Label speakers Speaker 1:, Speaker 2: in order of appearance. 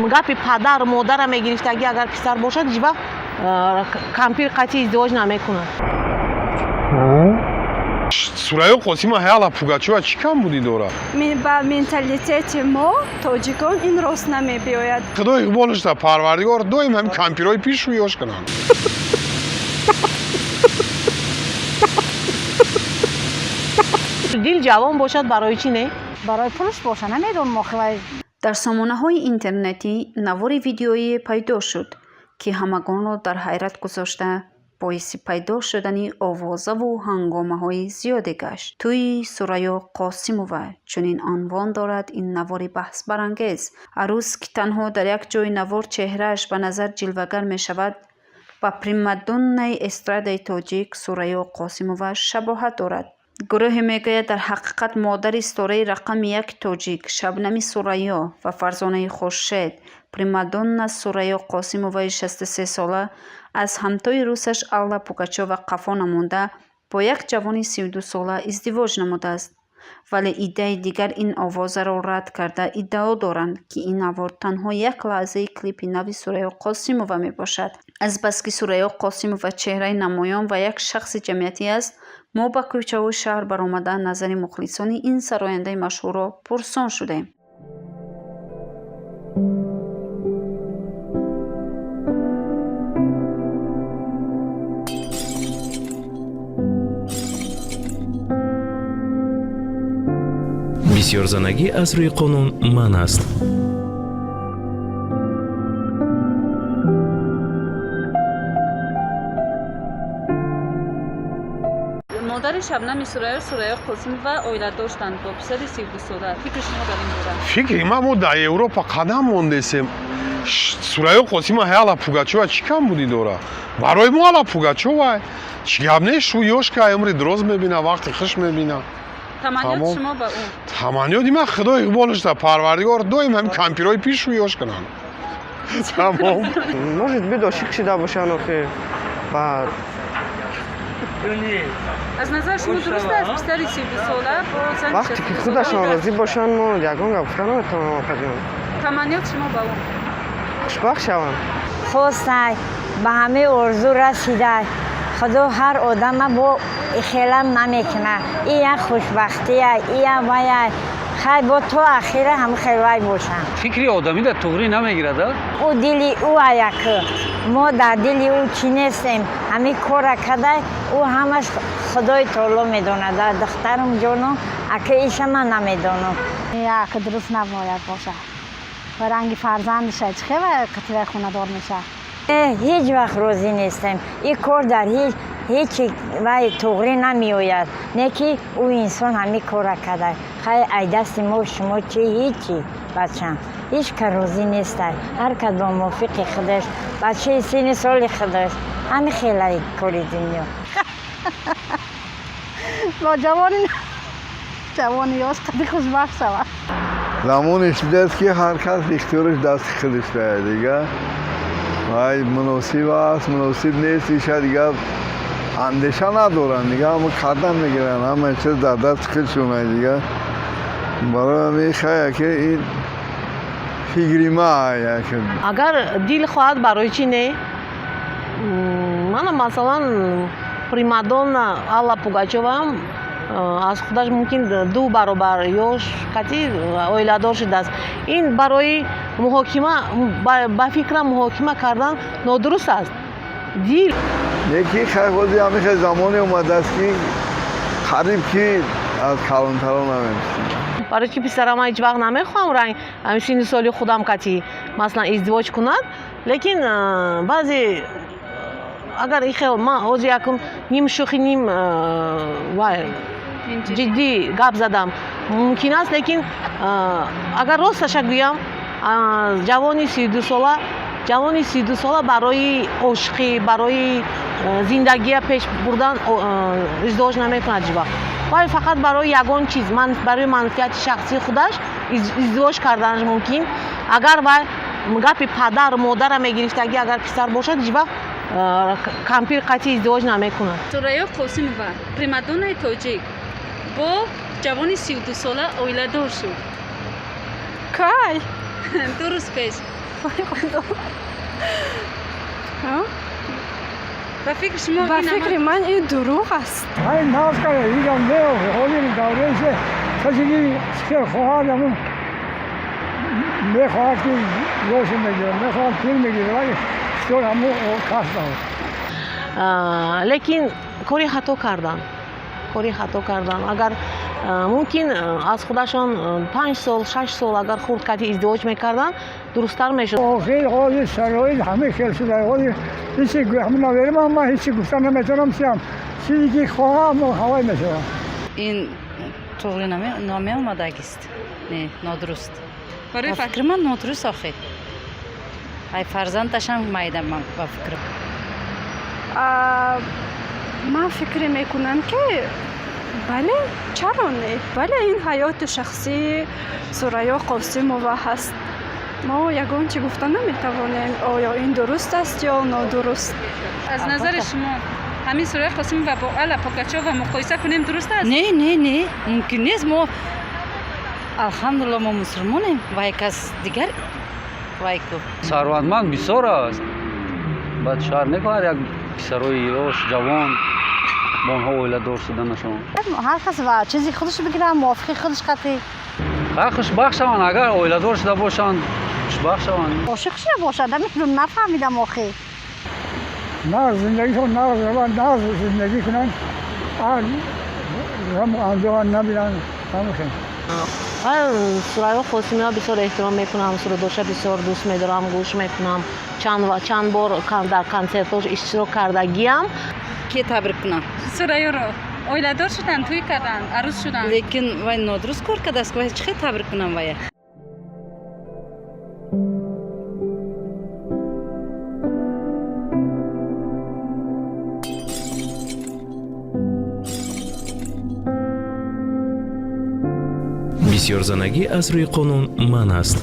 Speaker 1: гапи падар модарам мегирифтаги агар писар бошад ҳеҷ вақт кампир қатъи издивоҷ намекунад.
Speaker 2: Сурайё Қосимова Алла Пугачёва чӣ кам будӣ дорад?
Speaker 3: Ба менталитети мо тоҷикон ин рост намебиёяд.
Speaker 2: Худои Иқболошда Парвардигор доим ҳамин кампирҳои пишро ёш кунанд.
Speaker 1: дил ҷавон бошад барои чӣ не?
Speaker 4: барои пулш боша намедон мохивай.
Speaker 5: дар сомонаҳои интернетӣ навори видеое пайдо шуд ки ҳамагонро дар ҳайрат гузошта боиси пайдо шудани овозаву ҳангомаҳои зиёде гашт. Тӯи Сурайё Қосимова чунин анвон дорад ин навори баҳсбарангез. Арӯз ки танҳо дар як ҷои навор чеҳрааш ба назар ҷилвагар мешавад, ба примадоннаи эстрадаи тоҷик Сурайё Қосимова шабоҳат дорад. гурӯҳе мегӯяд дар ҳақиқат модари истораи рақами 1 тоҷик Шабнами Сурайё ва Фарзонаи Хуршед примадонна Сурайё Қосимоваи 63 сола аз ҳамтои рӯсаш Алла Пугачёва қафо намонда бо як ҷавони 32 сола издивоҷ намудааст. вале иддаи дигар ин овозаро рад карда иддао доранд ки ин навор танҳо як лаҳзаи клипи нави Сурайё Қосимова мебошад. азбаски Сурайё Қосимова чеҳраи намоён ва як шахси ҷамъиятӣ аст, мо ба кӯчаву шаҳр баромада назари мухлисони ин сарояндаи машҳурро пурсон шудем.
Speaker 6: бисёрзанагӣ аз рӯи қонун манъ аст.
Speaker 5: модари Шабнами Сурайё Қосимова оила доштанд бо писари 32 сола. фикри шумо дар ин бора?
Speaker 2: фикри ман мо дар Европа қадам мондесем. Сурайё Қосимова Алла Пугачёва чӣ кам будӣ дорад? барои мо Алла Пугачёва чӣ гап не шу ёш ка умри дроз мебина, вақти хуш мебина.
Speaker 5: таманиёти шумо ба ӯ?
Speaker 2: таманиёти ман Худои Иқболошда Парвардигор доим ҳамин кампирҳои пишро ёш кунанд. тамом.
Speaker 7: Может быть, ошиб шуда бошанд охир. Баъд
Speaker 5: аз назари шумо дуруст аст писари 32 сола бо зани
Speaker 7: вақте ки худашон розӣ бошанд, мо ягон гап гуфта наметавонам опаҷон.
Speaker 5: таманиёти шумо ба ӯ?
Speaker 7: хушбахт шаванд.
Speaker 4: хостай ба ҳамаи орзу расидай. худо ҳар одама бо ихелам намекуна. и як хушбахтия, и як ваяй. хай бо то ахира ҳам хелвай бошанд.
Speaker 8: фикри одамӣ дар туғрӣ намегирад?
Speaker 4: ӯ дили ӯ аяку. мо дар дили ӯ чӣ нестем. ҳамин кора кадай ӯ ҳамаш худои таоло медонад. духтарам ҷоном ака иша ман намедонам. як дуруст набояд бошад. ва ранги фарзандиша чӣ хела қитилаи хонадор мешавад. ҳеҷ вақт розӣ нестем. ин кор дар ҳеҷ вай туғрӣ намеояд. не ки ӯ инсон ҳамин кора кадай. хай ай дасти мо шумо чи ҳеҷи бачам. ҳеҷ ка розӣ нестай. ҳар кас бо мувофиқи худаш, бачаи синни соли худаш. ҳамин хелаи кори дунё.
Speaker 3: با جوانی یاش قدی خوشبخت شود.
Speaker 9: زمانی شده که هر کس اختیارش دست خودش داره دیگه. وای مناسب است، مناسب نیست، ایشا دیگه اندیشه ندارن دیگه. همه قدم میگیرن، همه چیز در دست خودشونه دیگه. برای همین خواهی که این فکری ما که
Speaker 1: агар дил хоҳад барои чӣ не? мана масалан примадонна Алла Пугачёва аз худаш мумкин 2 баробар ёш қатъи оиладор шудааст. ин барои муҳокима ба фикрам муҳокима кардан нодуруст аст. дил
Speaker 9: یکی خیلی همیشه زمانی اومده است که قریب که از کلانترها نمیشه.
Speaker 1: барои ки писарам ҳеҷ вақт намехоҳам ранг ҳамин синни соли худам қатъи маслан издивоҷ кунад. лекин баъзе агар ихел ман ҳозир якум ним шӯхи ним ҷиддӣ гап задам мумкин аст. лекин агар росташа гӯям ҷавони 32 сола барои ошиқӣ, барои зиндагия пеш бурдан издивоҷ намекунад ҳеҷ вақт. вай фақат барои ягон чиз, барои манфиати шахсии худаш издивоҷ карданаш мумкин. агар вай гапи падар модарам мегирифтаги агар писар бошад ҳеҷ вақт кампир қатъи издивоҷ намекунад.
Speaker 5: Сурайё Қосимова примадоннаи тоҷик бо ҷавони 32 сола оиладор шуд.
Speaker 3: кай?
Speaker 5: 2 рӯз пеш.
Speaker 3: وای خدا
Speaker 5: به فکر شما
Speaker 3: با فکر من این دروغ است
Speaker 10: های ناف کنه ایران نه حالی دوره شه کسی که خواهدمون میخواد که روش میگیره میخواد پول میگیره ولی شور همون کاست
Speaker 1: лекин кори хато кардан агар мумкин аз худашон 5 сол 6 сол агар хурд карди издивоҷ мекардан дурусттар мешуд
Speaker 10: خیلی حالی شرایط همه خیلی شده حالی هیچی همون نویرم من هیچی گفتن نمیتونم سیم چیزی که خواهم هوای میشوم
Speaker 11: این توغری نامه اومدگیست نه نادرست برای فکر من نادرست آخه ای فرزندشم میدم من با فکر
Speaker 3: من فکر میکنم که بله چرا نه بله این حیات شخصی سوریا قاسمووا هست ما یگان چی گفتن نمیتوانیم آیا این درست است یا نادرست
Speaker 5: از نظر شما همین سوره قاسم و با الا پوگاچووا مقایسه کنیم درست است
Speaker 11: نه ممکن نیست ما الحمدلله ما مسلمانیم و یک کس دیگر وای کو
Speaker 8: ثروتمند بسیار است بعد شهر نکند یک پسرای یوش جوان با آنها اویله‌دار شدنشان
Speaker 4: هر کس و چیزی خودش بگیره موافقی خودش قطعی
Speaker 8: خوشبخت شوند اگر اویله‌دار شده باشند خوشبخت شوند
Speaker 4: عاشق شده باشد میتونم نفهمیدم آخه
Speaker 10: نه زندگیشون نه زندگی کنن هم آنجا نبینن همشون
Speaker 1: сурайҳо қосимиро бисёр эҳтиром мекунам сурудоша бисёр дӯст медорам гӯш мекунам чанд бор дар консертош иштирок кардагиам
Speaker 11: کی تبریک کنم
Speaker 5: سوریاро اویله‌دار شدن توی کردن عروس شدن
Speaker 11: لیکن وای نادرست کار کرده است وای چه تبریک کنم وای
Speaker 6: бисёрзанагӣ аз рӯи қонун манъ аст.